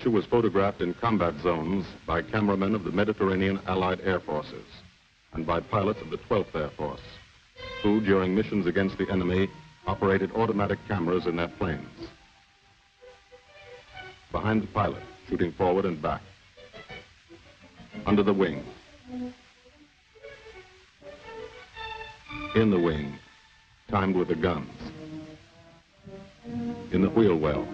picture was photographed in combat zones by cameramen of the Mediterranean Allied Air Forces and by pilots of the 12th Air Force, who, during missions against the enemy, operated automatic cameras in their planes. Behind the pilot, shooting forward and back. Under the wing. In the wing, timed with the guns. In the wheel well.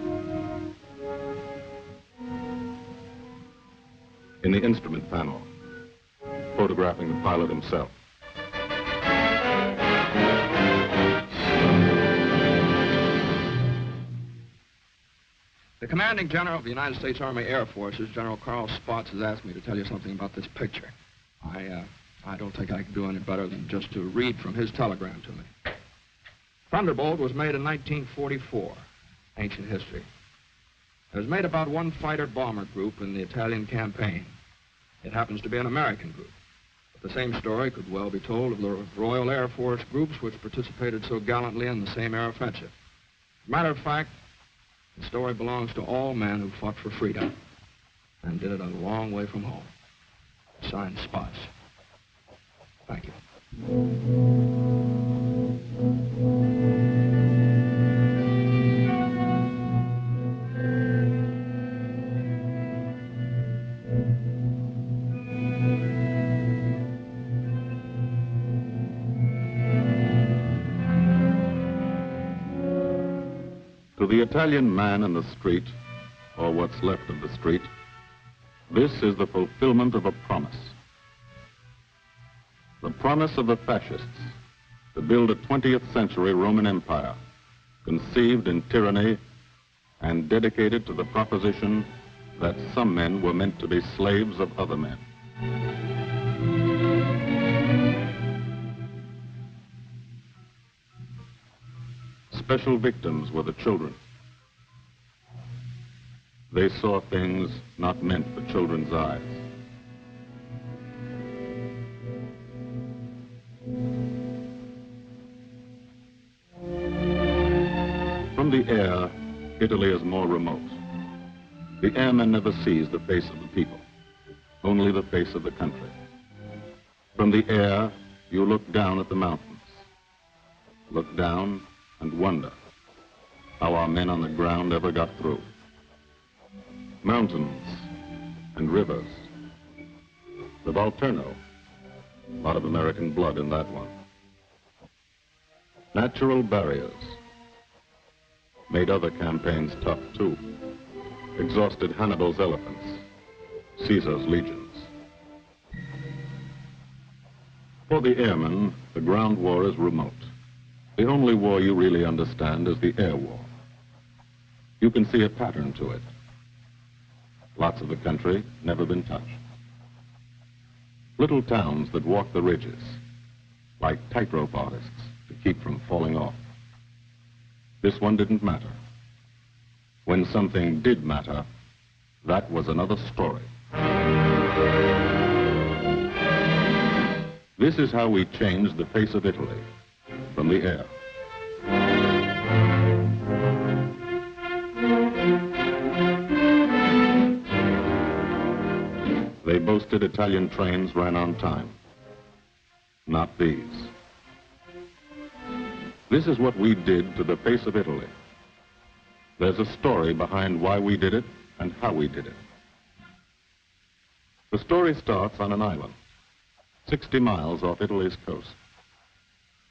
In the instrument panel, photographing the pilot himself. The commanding general of the United States Army Air Forces, General Carl Spaatz, has asked me to tell you something about this picture. I don't think I can do any better than just to read from his telegram to me. Thunderbolt was made in 1944, ancient history. It was made about one fighter-bomber group in the Italian campaign. It happens to be an American group. But the same story could well be told of the Royal Air Force groups which participated so gallantly in the same air offensive. As a matter of fact, the story belongs to all men who fought for freedom and did it a long way from home. Signed, Spaatz. Thank you. To the Italian man in the street, or what's left of the street, this is the fulfillment of a promise. The promise of the fascists to build a 20th century Roman Empire, conceived in tyranny and dedicated to the proposition that some men were meant to be slaves of other men. Special victims were the children. They saw things not meant for children's eyes. From the air, Italy is more remote. The airman never sees the face of the people, only the face of the country. From the air, you look down at the mountains. Look down and wonder how our men on the ground ever got through. Mountains and rivers. The Volturno, a lot of American blood in that one. Natural barriers made other campaigns tough too. Exhausted Hannibal's elephants, Caesar's legions. For the airmen, the ground war is remote. The only war you really understand is the air war. You can see a pattern to it. Lots of the country never been touched. Little towns that walk the ridges, like tightrope artists to keep from falling off. This one didn't matter. When something did matter, that was another story. This is how we changed the face of Italy from the air. They boasted Italian trains ran on time. Not these. This is what we did to the face of Italy. There's a story behind why we did it and how we did it. The story starts on an island, 60 miles off Italy's coast.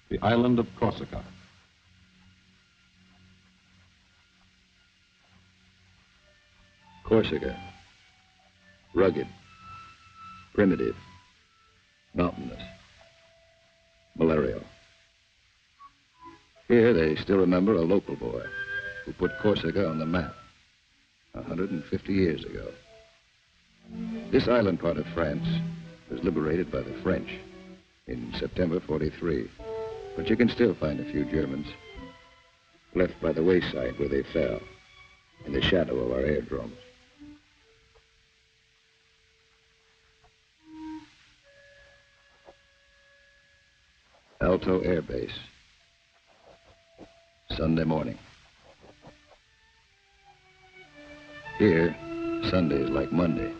The island of Corsica. Corsica. Rugged. Primitive. Mountainous. Malarial. Here they still remember a local boy who put Corsica on the map 150 years ago. This island part of France was liberated by the French in September 43. But you can still find a few Germans left by the wayside where they fell, in the shadow of our airdromes. Alto Air Base. Sunday morning. Here, Sunday is like Monday,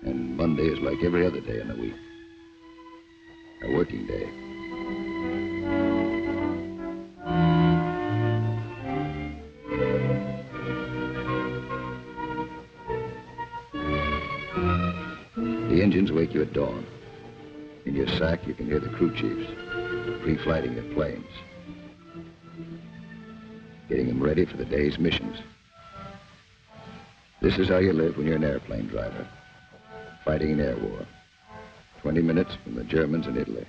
and Monday is like every other day in the week. A working day. The engines wake you at dawn. In your sack, you can hear the crew chiefs pre-flighting their planes, getting them ready for the day's missions. This is how you live when you're an airplane driver, fighting an air war, 20 minutes from the Germans in Italy.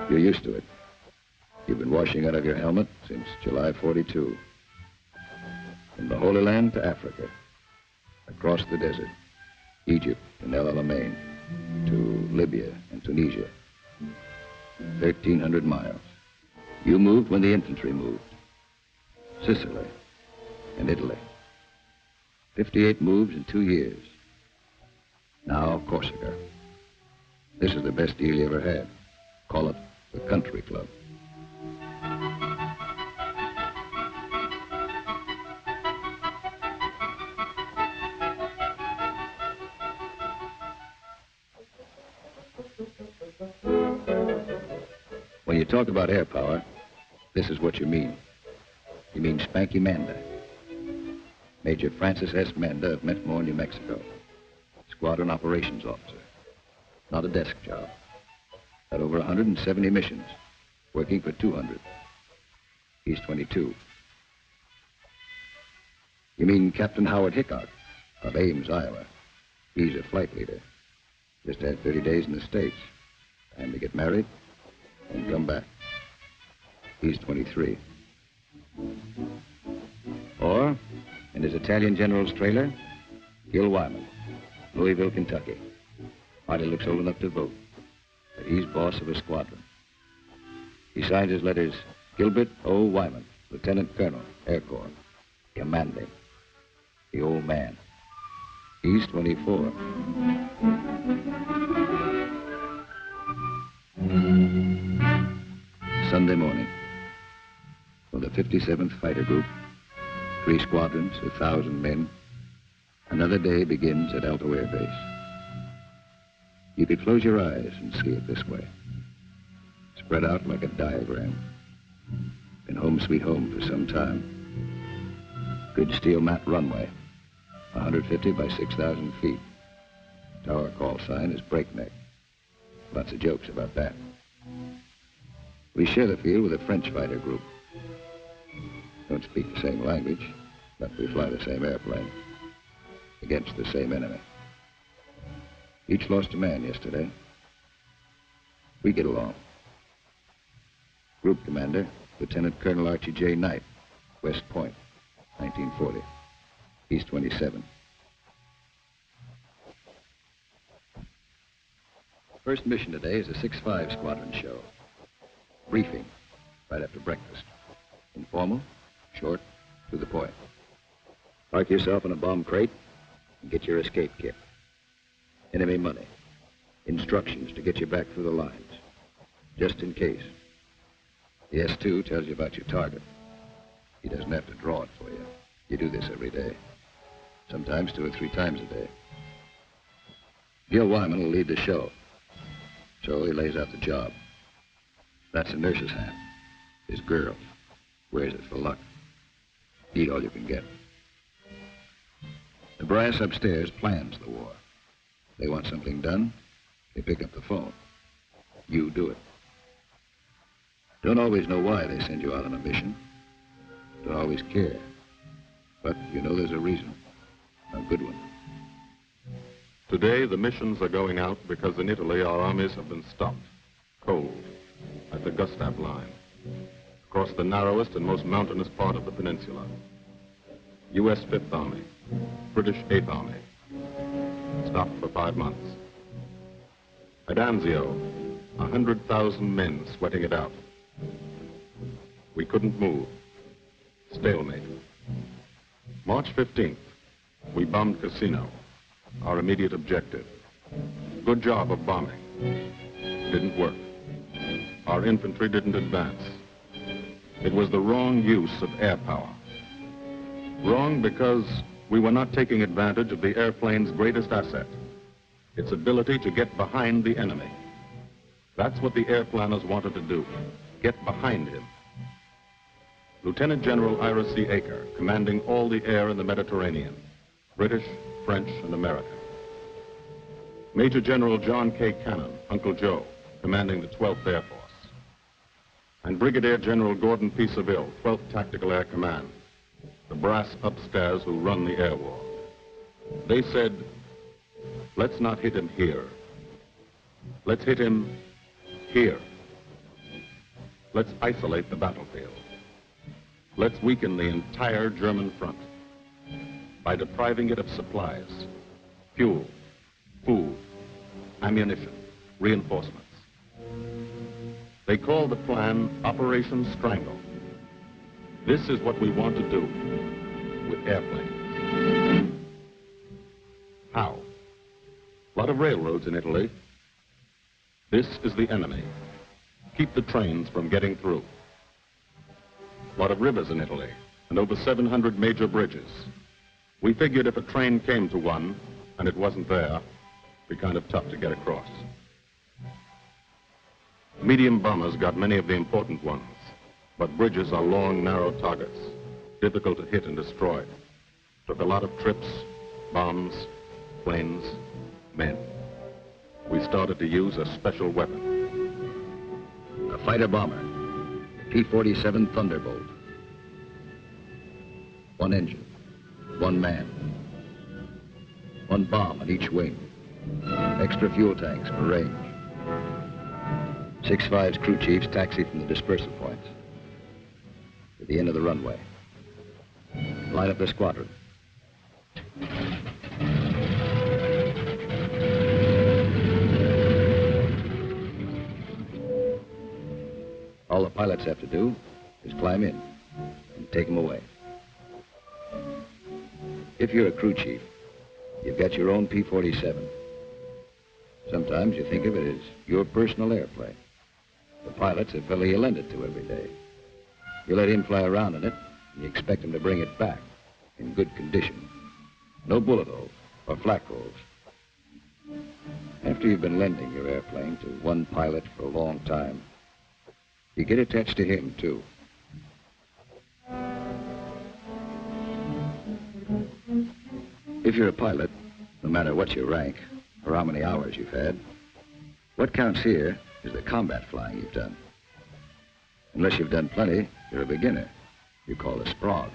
You're used to it. You've been washing out of your helmet since July 42. From the Holy Land to Africa, across the desert, Egypt and El Alamein, to Libya and Tunisia. 1,300 miles. You moved when the infantry moved. Sicily and Italy. 58 moves in 2 years. Now Corsica. This is the best deal you ever had. Call it the country club. When you talk about air power, this is what you mean. You mean Spanky Manda. Major Francis S. Manda of Metmore, New Mexico. Squadron operations officer. Not a desk job. Had over 170 missions, working for 200. He's 22. You mean Captain Howard Hickok of Ames, Iowa. He's a flight leader. Just had 30 days in the States. Time to get married and come back. He's 23. Or, in his Italian general's trailer, Gil Wyman, Louisville, Kentucky. Hardly looks old enough to vote, but he's boss of a squadron. He signs his letters, Gilbert O. Wyman, Lieutenant Colonel, Air Corps, commanding. The old man. He's 24. Sunday morning. For the 57th Fighter Group, 3 squadrons, 1,000 men, another day begins at Alto Air Base. You could close your eyes and see it this way. Spread out like a diagram. Been home sweet home for some time. Good steel mat runway, 150 by 6,000 feet. Tower call sign is breakneck. Lots of jokes about that. We share the field with a French fighter group. Don't speak the same language, but we fly the same airplane against the same enemy. Each lost a man yesterday. We get along. Group commander, Lieutenant Colonel Archie J. Knight, West Point, 1940. He's 27. First mission today is a 6-5 squadron show. Briefing, right after breakfast. Informal, short, to the point. Park yourself in a bomb crate and get your escape kit. Enemy money. Instructions to get you back through the lines, just in case. The S2 tells you about your target. He doesn't have to draw it for you. You do this every day. Sometimes 2 or 3 times a day. Gil Wyman will lead the show. So he lays out the job. That's a nurse's hat. His girl. Wears it for luck. Eat all you can get. The brass upstairs plans the war. They want something done, they pick up the phone. You do it. Don't always know why they send you out on a mission. Don't always care. But you know there's a reason. A good one. Today, the missions are going out because in Italy, our armies have been stopped, cold, at the Gustav line, across the narrowest and most mountainous part of the peninsula. U.S. 5th Army, British 8th Army, stopped for 5 months. At Anzio, 100,000 men sweating it out. We couldn't move. Stalemate. March 15th, we bombed Cassino, our immediate objective. Good job of bombing. Didn't work. Our infantry didn't advance. It was the wrong use of air power. Wrong because we were not taking advantage of the airplane's greatest asset, its ability to get behind the enemy. That's what the air planners wanted to do, get behind him. Lieutenant General Ira C. Aker, commanding all the air in the Mediterranean, British, French, and American. Major General John K. Cannon, Uncle Joe, commanding the 12th Air Force. And Brigadier General Gordon P. Seville, 12th Tactical Air Command, the brass upstairs who run the air war. They said, let's not hit him here. Let's hit him here. Let's isolate the battlefield. Let's weaken the entire German front by depriving it of supplies, fuel, food, ammunition, reinforcements. They call the plan Operation Strangle. This is what we want to do with airplanes. How? A lot of railroads in Italy. This is the enemy. Keep the trains from getting through. A lot of rivers in Italy, and over 700 major bridges. We figured if a train came to one, and it wasn't there, it'd be kind of tough to get across. Medium bombers got many of the important ones, but bridges are long, narrow targets, difficult to hit and destroy. Took a lot of trips, bombs, planes, men. We started to use a special weapon. A fighter bomber, P-47 Thunderbolt. One engine, one man, one bomb on each wing, extra fuel tanks for range. 6-5's crew chiefs taxi from the dispersal points to the end of the runway. Line up the squadron. All the pilots have to do is climb in and take them away. If you're a crew chief, you've got your own P-47. Sometimes you think of it as your personal airplane. The pilot's a fellow you lend it to every day. You let him fly around in it, and you expect him to bring it back in good condition. No bullet holes or flak holes. After you've been lending your airplane to one pilot for a long time, you get attached to him, too. If you're a pilot, no matter what your rank or how many hours you've had, what counts here is the combat flying you've done. Unless you've done plenty, you're a beginner. You're called a sprog.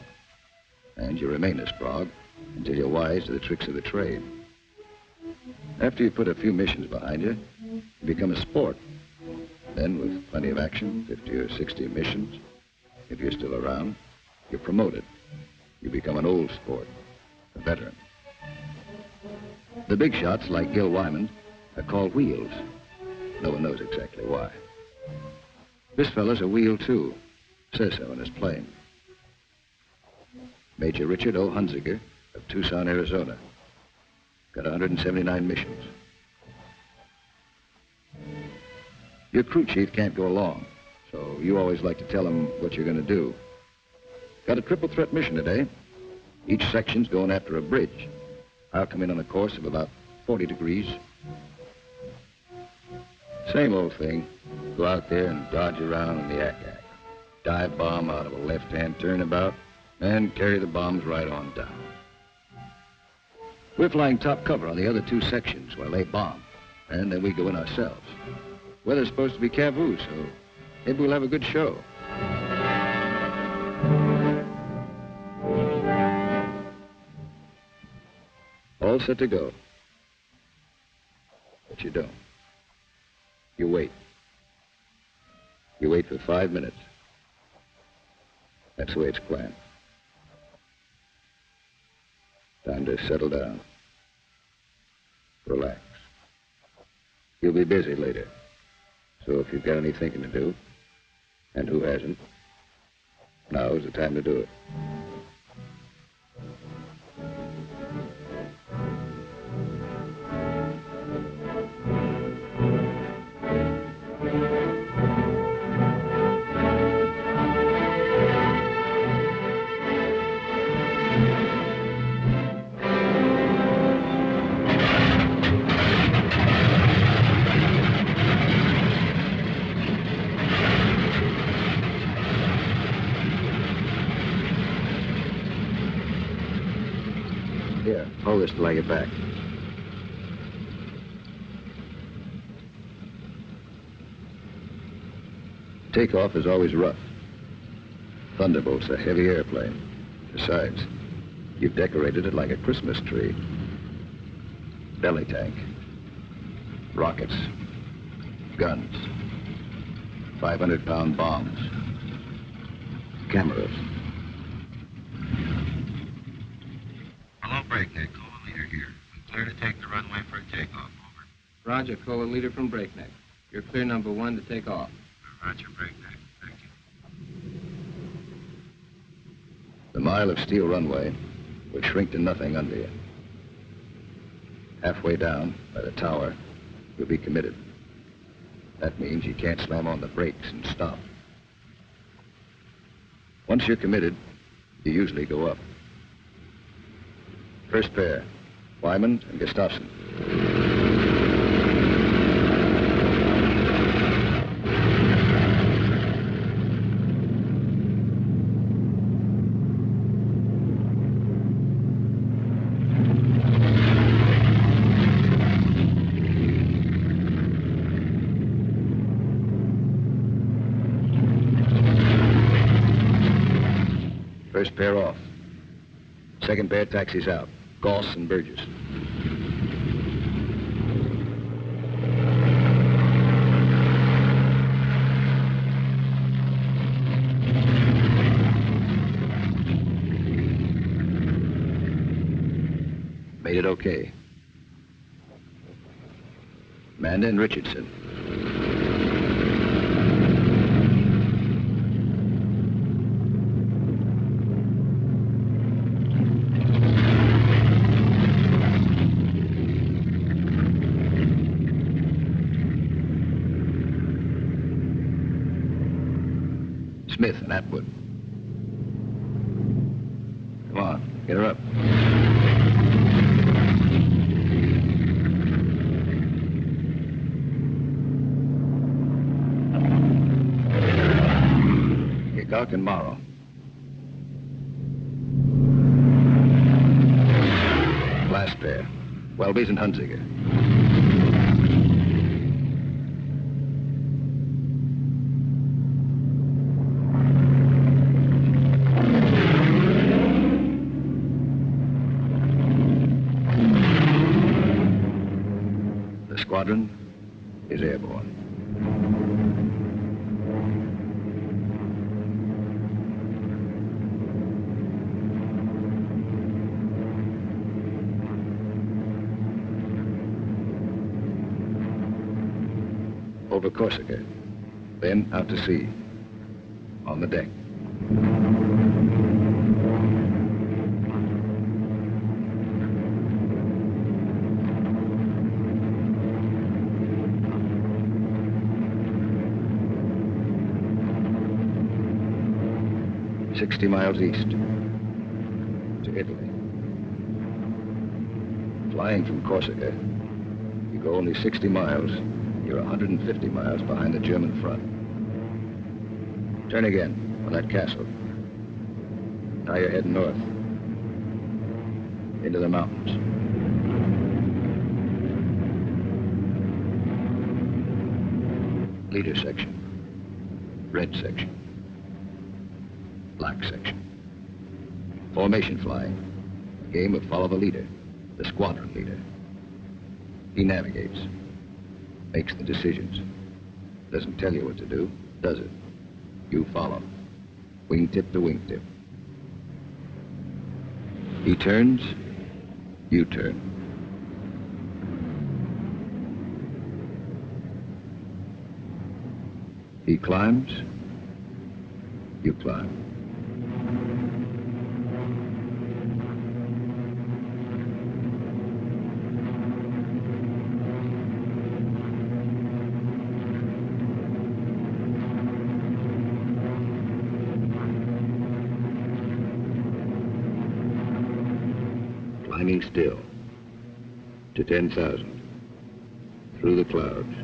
And you remain a sprog until you're wise to the tricks of the trade. After you put a few missions behind you, you become a sport. Then, with plenty of action, 50 or 60 missions, if you're still around, you're promoted. You become an old sport, a veteran. The big shots, like Gil Wyman, are called wheels. No one knows exactly why. This fella's a wheel, too. Says so in his plane. Major Richard O. Hunziker of Tucson, Arizona. Got 179 missions. Your crew chief can't go along, so you always like to tell him what you're going to do. Got a triple threat mission today. Each section's going after a bridge. I'll come in on a course of about 40 degrees. Same old thing. Go out there and dodge around in the yak-yak. Dive bomb out of a left-hand turnabout and carry the bombs right on down. We're flying top cover on the other two sections while they bomb, and then we go in ourselves. Weather's supposed to be cavoo, so maybe we'll have a good show. All set to go. But you don't. You wait. You wait for 5 minutes. That's the way it's planned. Time to settle down. Relax. You'll be busy later. So if you've got any thinking to do, and who hasn't, now is the time to do it. Hold this till I get back. Takeoff is always rough. Thunderbolt's a heavy airplane. Besides, you've decorated it like a Christmas tree. Belly tank. Rockets. Guns. 500-pound bombs. Cameras. Hello, Breakneck. Cola leader here. I'm clear to take the runway for a takeoff. Over. Roger, Cola leader from Breakneck. You're clear number 1 to take off. Roger, Breakneck. Thank you. The mile of steel runway will shrink to nothing under you. Halfway down, by the tower, you'll be committed. That means you can't slam on the brakes and stop. Once you're committed, you usually go up. First pair, Wyman and Gustafson. First pair off. Second pair taxis out. Goss and Burgess. Made it okay. Manda and Richardson. Smith and Atwood. Come on, get her up. Hickok and Morrow. Last pair, Welby's and Hunziger. Squadron is airborne. Over Corsica, then out to sea, on the deck. "60 miles east to Italy. Flying from Corsica, you go only 60 miles, you're 150 miles behind the German front. Turn again on that castle. Now you're heading north, into the mountains. Leader section, red section. Black section. Formation flying. A game of follow the leader, the squadron leader. He navigates, makes the decisions. Doesn't tell you what to do, does it? You follow. Wingtip to wingtip. He turns, you turn. He climbs, you climb. Climbing still to 10,000 through the clouds.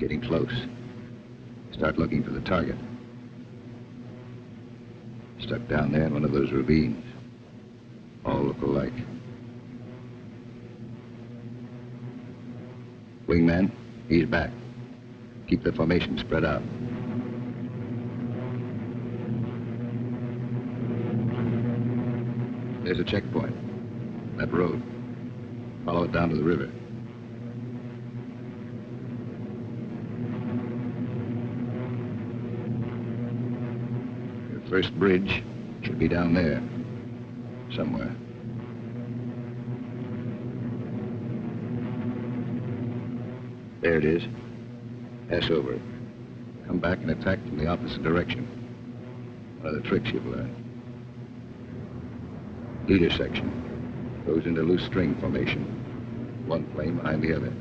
Getting close. Start looking for the target. Stuck down there in one of those ravines. All look alike. Wingman, he's back. Keep the formation spread out. There's a checkpoint. That road. Follow it down to the river. Your first bridge should be down there. Somewhere. There it is. Pass over it. Come back and attack from the opposite direction. One of the tricks you've learned. Leader section. Goes into loose string formation. One plane behind the other.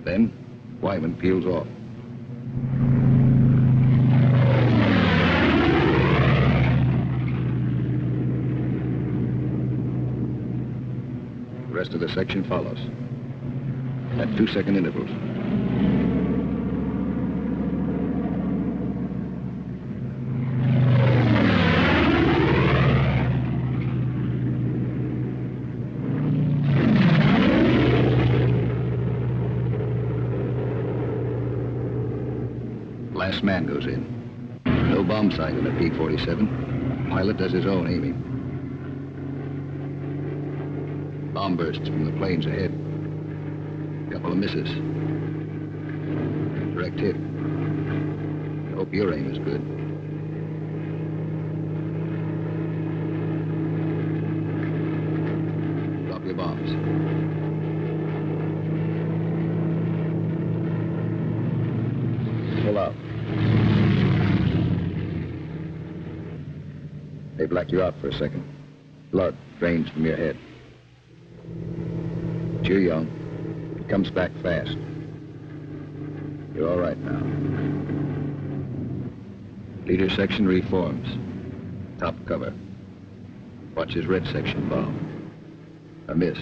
Then, Wyman peels off. The rest of the section follows. At 2-second intervals. Last man goes in. No bomb sight in the P-47. Pilot does his own aiming. Bomb bursts from the planes ahead. Couple of misses. Direct hit. I hope your aim is good. Drop your bombs. Pull out. They black you out for a second. Blood drains from your head. But you're young. It comes back fast. You're all right now. Leader section reforms. Top cover. Watch his red section bomb. A miss.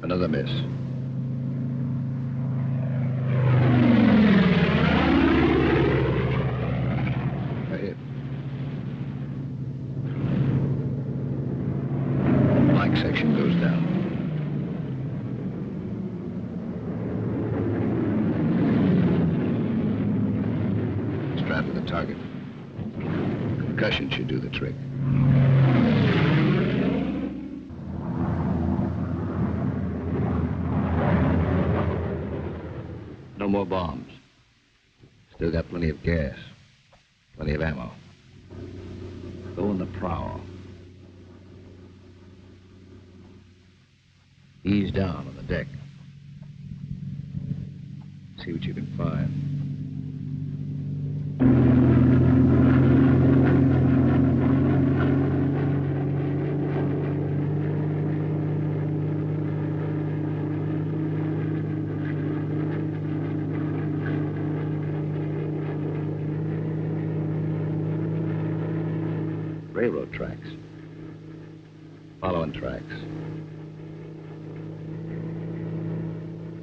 Another miss. A hit. Black section goes down. Strap to the target. Concussion should do the trick. No more bombs. Still got plenty of gas. Plenty of ammo. Go on the prowl. Ease down on the deck. See what you can find. Railroad tracks. Following tracks.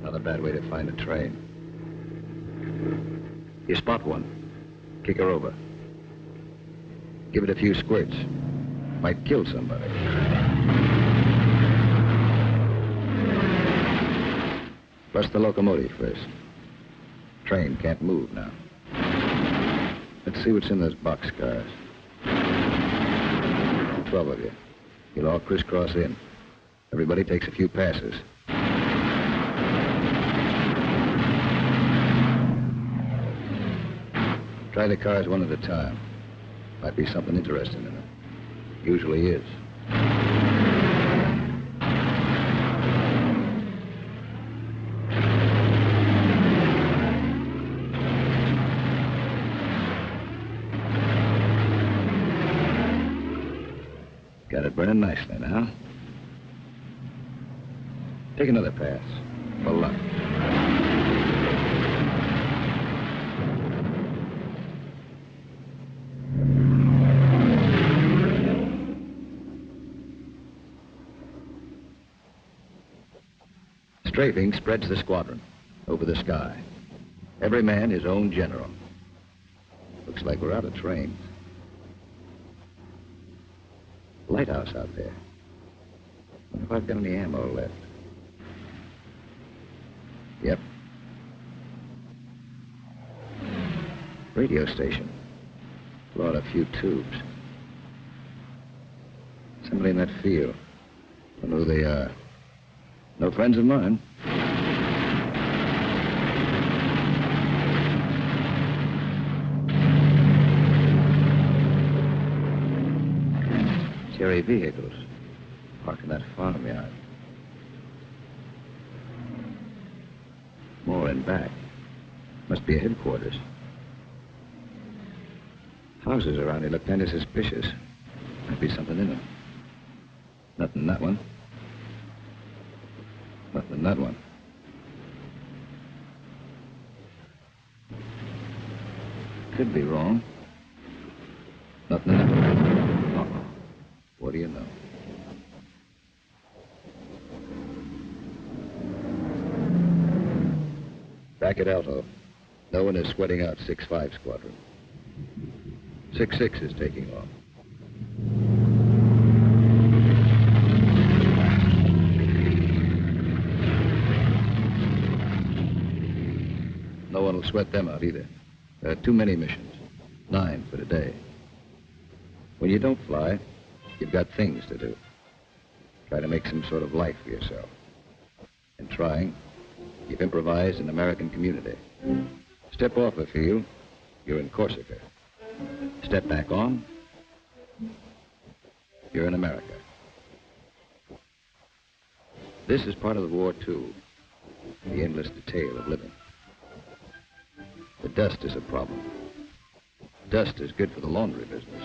Not a bad way to find a train. You spot one. Kick her over. Give it a few squirts. Might kill somebody. Bust the locomotive first. Train can't move now. Let's see what's in those boxcars. 12 of you. You'll all crisscross in. Everybody takes a few passes. Try the cars one at a time. Might be something interesting in them. Usually is. Got it burning nicely now. Take another pass. For luck. Strafing spreads the squadron over the sky. Every man his own general. Looks like we're out of trains. Lighthouse out there. Wonder if I've got any ammo left. Yep. Radio station. Blow out a few tubes. Somebody in that field. Don't know who they are. No friends of mine. Cherry vehicles. Parked in that farmyard. More in back. Must be a headquarters. Houses around here look kind of suspicious. Might be something in them. Nothing in that one. Nothing in that one. Could be wrong. Nothing in that one. Uh-oh. What do you know? Back at Alto. No one is sweating out 6-5 squadron. 6-6 is taking off. No one will sweat them out either. There are too many missions. 9 for today. When you don't fly, you've got things to do. Try to make some sort of life for yourself. In trying, you've improvised an American community. Step off a field, you're in Corsica. Step back on, you're in America. This is part of the war, too. The endless detail of living. The dust is a problem. Dust is good for the laundry business.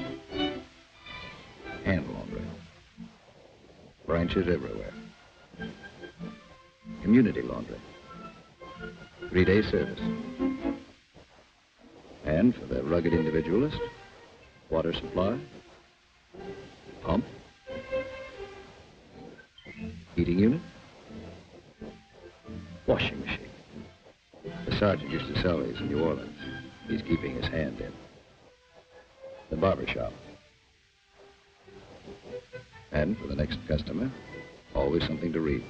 Hand laundry. Branches everywhere. Community laundry. 3-day service. And for the rugged individualist, water supply, pump, heating unit, washing machine. The sergeant used to sell these in New Orleans. He's keeping his hand in. The barber shop. And for the next customer, always something to read.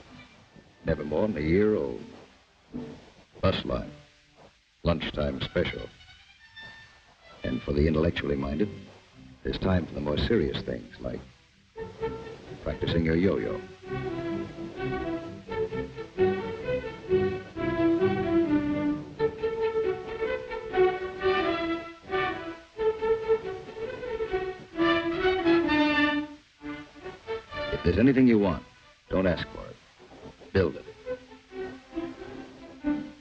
Never more than a year old. Bus line. Lunchtime special. And for the intellectually minded, there's time for the more serious things, like practicing your yo-yo. If there's anything you want, don't ask for it. Build it.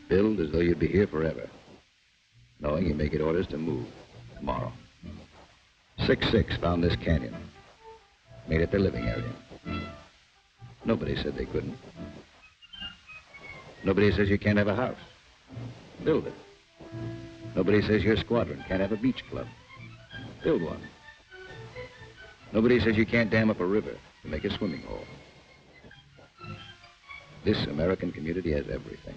Build as though you'd be here forever, knowing you may get orders to move tomorrow. 6-6 found this canyon, made it their living area. Nobody said they couldn't. Nobody says you can't have a house. Build it. Nobody says your squadron can't have a beach club. Build one. Nobody says you can't dam up a river to make a swimming hole. This American community has everything.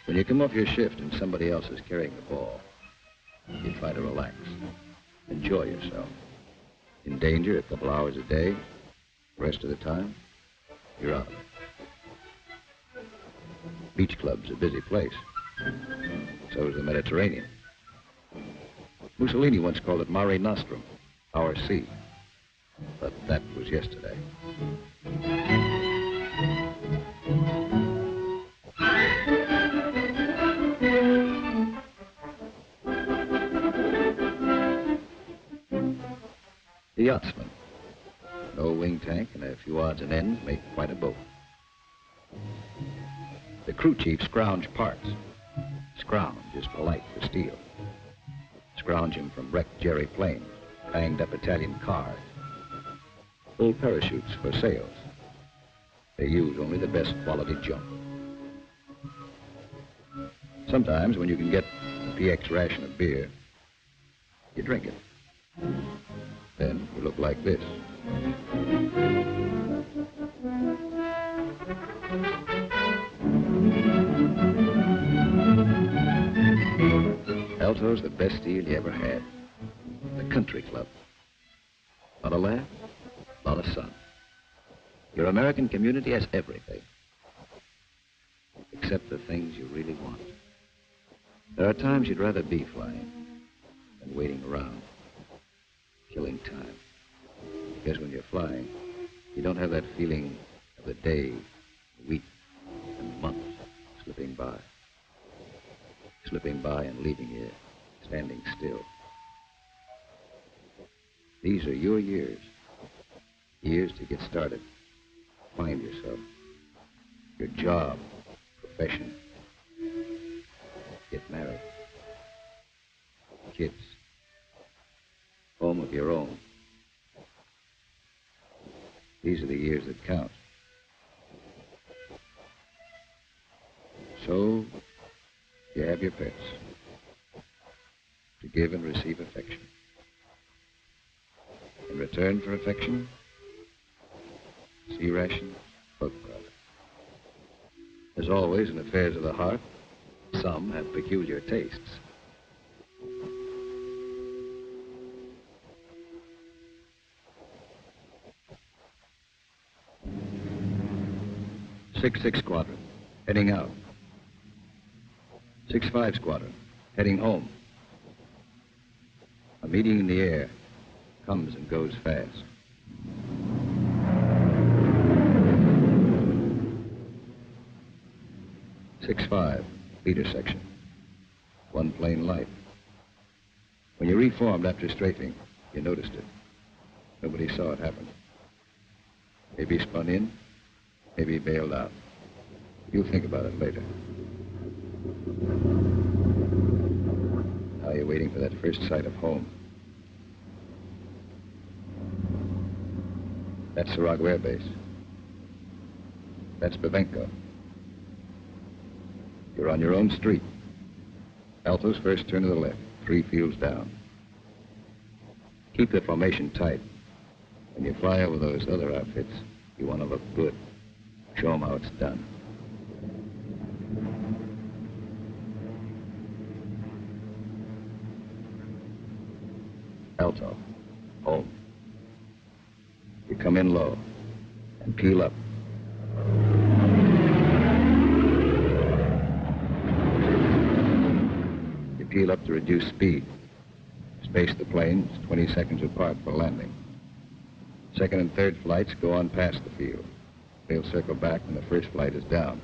When you come off your shift and somebody else is carrying the ball, you try to relax, enjoy yourself. In danger a couple hours a day, the rest of the time, you're out. Beach club's a busy place. So is the Mediterranean. Mussolini once called it Mare Nostrum, our sea. But that was yesterday. The yachtsman. No wing tank and a few odds and ends make quite a boat. The crew chief scrounge parts. Scrounge is polite for steel. Scrounge him from wrecked Jerry planes, banged up Italian cars. Old parachutes for sails. They use only the best quality junk. Sometimes when you can get a PX ration of beer, you drink it. Then you look like this. Alto's the best deal you ever had. The country club. Lot of laugh, lot of sun. Your American community has everything. Except the things you really want. There are times you'd rather be flying than waiting around, killing time. Because when you're flying, you don't have that feeling of the day, the week, and the month slipping by. Slipping by and leaving you standing still. These are your years. Years to get started. Find yourself. Your job, profession. Get married. Kids. Home of your own. These are the years that count. So, you have your pets. To give and receive affection. In return for affection, sea rations, bug product. As always in affairs of the heart, some have peculiar tastes. Six Squadron, heading out. 6-5 Squadron, heading home. A meeting in the air comes and goes fast. 6-5, leader section. One plane light. When you reformed after strafing, you noticed it. Nobody saw it happen. Maybe spun in, maybe bailed out. You'll think about it later. Now you're waiting for that first sight of home. That's Sarago Air Base. That's Bavenko. You're on your own street. Alto's first turn to the left, 3 fields down. Keep the formation tight. When you fly over those other outfits, you want to look good. Show them how it's done. Alto, home. You come in low and peel up. You peel up to reduce speed. Space the planes 20 seconds apart for landing. Second and third flights go on past the field. They'll circle back when the first flight is down.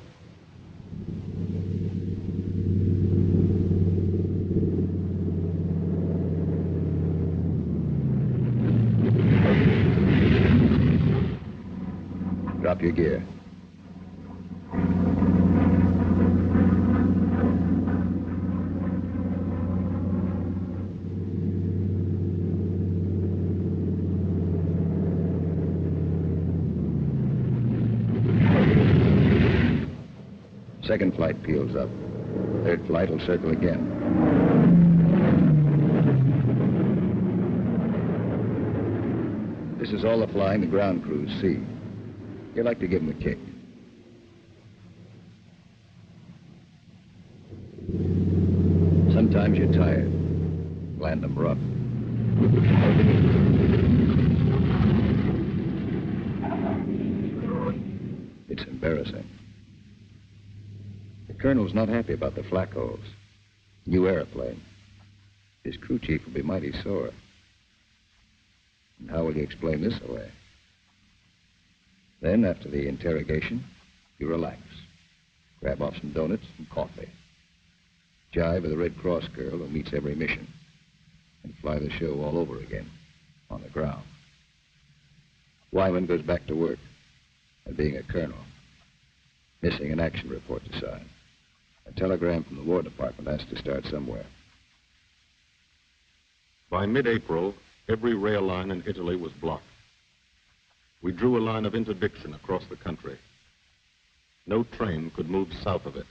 Drop your gear. Second flight peels up. Third flight will circle again. This is all the flying the ground crews see. You like to give them a kick. Sometimes you're tired. Land them rough. It's embarrassing. The colonel's not happy about the flak holes. New airplane. His crew chief will be mighty sore. And how will you explain this away? Then, after the interrogation, you relax. Grab off some donuts and coffee. Jive with a Red Cross girl who meets every mission. And fly the show all over again, on the ground. Wyman goes back to work, and being a colonel. Missing an action report to sign. A telegram from the War Department has to start somewhere. By mid-April, every rail line in Italy was blocked. We drew a line of interdiction across the country. No train could move south of it.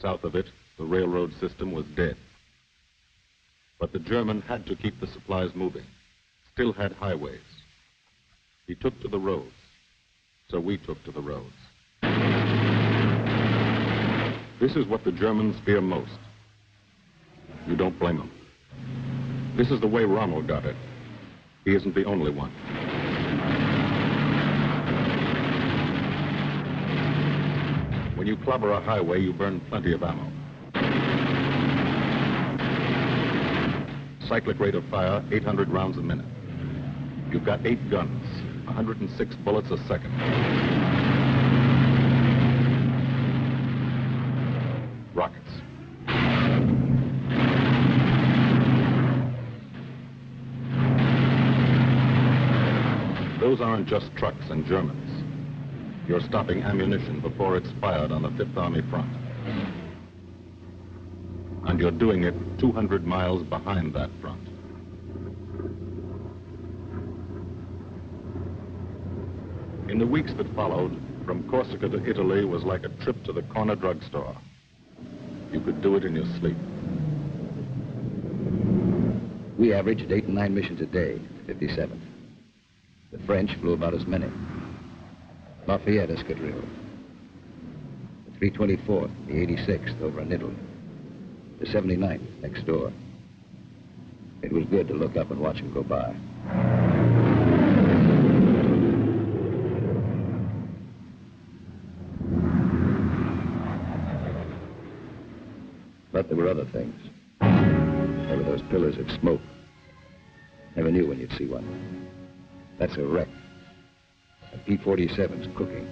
South of it, the railroad system was dead. But the German had to keep the supplies moving. still had highways. He took to the roads, so we took to the roads. This is what the Germans fear most. You don't blame them. This is the way Rommel got it. He isn't the only one. When you clobber a highway, you burn plenty of ammo. Cyclic rate of fire, 800 rounds a minute. You've got 8 guns, 106 bullets a second. Rockets. Those aren't just trucks and Germans. You're stopping ammunition before it's fired on the Fifth Army front. And you're doing it 200 miles behind that front. In the weeks that followed, from Corsica to Italy was like a trip to the corner drugstore. You could do it in your sleep. We averaged 8 and 9 missions a day, 57. The French flew about as many. Lafayette Escadrille, the 324th, the 86th over in Italy, the 79th next door. It was good to look up and watch them go by. But there were other things. There were those pillars of smoke. Never knew when you'd see one. That's a wreck. A P-47's cooking,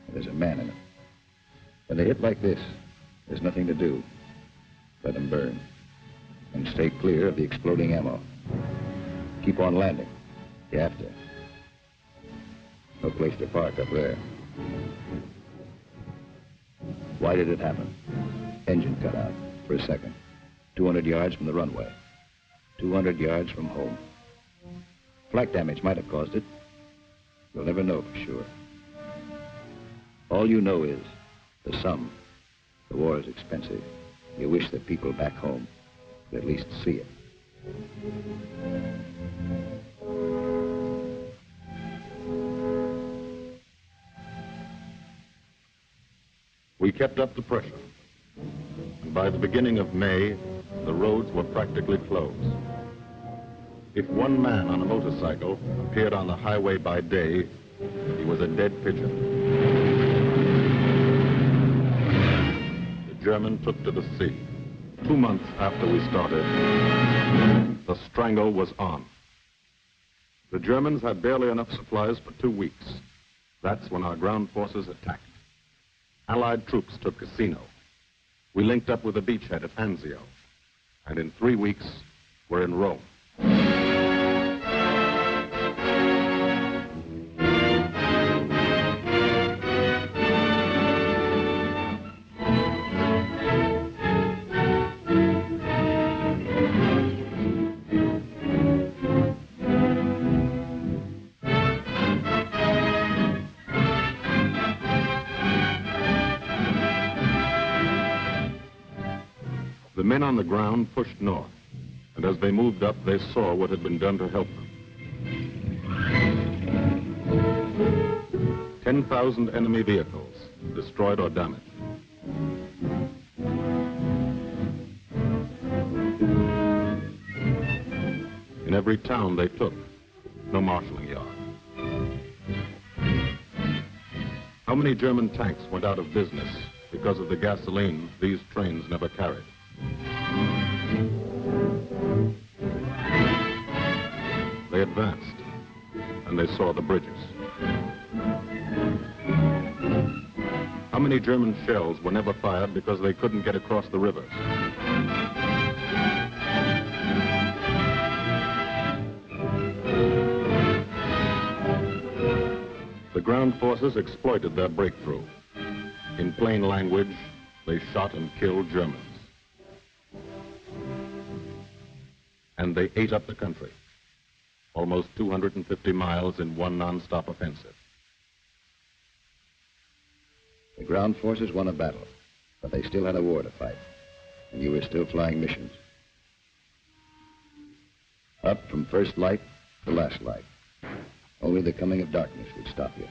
and there's a man in it. When they hit like this, there's nothing to do. Let them burn. And stay clear of the exploding ammo. Keep on landing. You have to. No place to park up there. Why did it happen? Engine cut out for a second. 200 yards from the runway. 200 yards from home. Flak damage might have caused it. You'll never know for sure. All you know is the sum. The war is expensive. You wish that people back home could at least see it. We kept up the pressure. And by the beginning of May, the roads were practically closed. If one man on a motorcycle appeared on the highway by day, he was a dead pigeon. The German took to the sea. 2 months after we started, the strangle was on. The Germans had barely enough supplies for 2 weeks. That's when our ground forces attacked. Allied troops took Cassino. We linked up with a beachhead at Anzio. And in 3 weeks, we're in Rome. The men on the ground pushed north, and as they moved up, they saw what had been done to help them. 10,000 enemy vehicles, destroyed or damaged. In every town they took, no marshalling yard. How many German tanks went out of business because of the gasoline these trains never carried? They advanced, and they saw the bridges. How many German shells were never fired because they couldn't get across the rivers? The ground forces exploited their breakthrough. In plain language, they shot and killed Germans. And they ate up the country. Almost 250 miles in one non-stop offensive. The ground forces won a battle, but they still had a war to fight, and you were still flying missions. Up from first light The last light. Only the coming of darkness would stop you.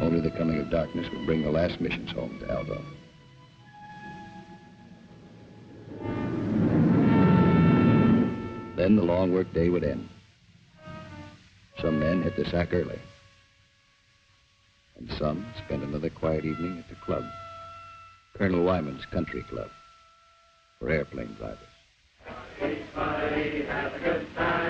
Only the coming of darkness would bring the last missions home to Aldo. Then the long work day would end. Some men hit the sack early. And some spent another quiet evening at the club. Colonel Wyman's Country Club. For airplane drivers. Everybody have a good time.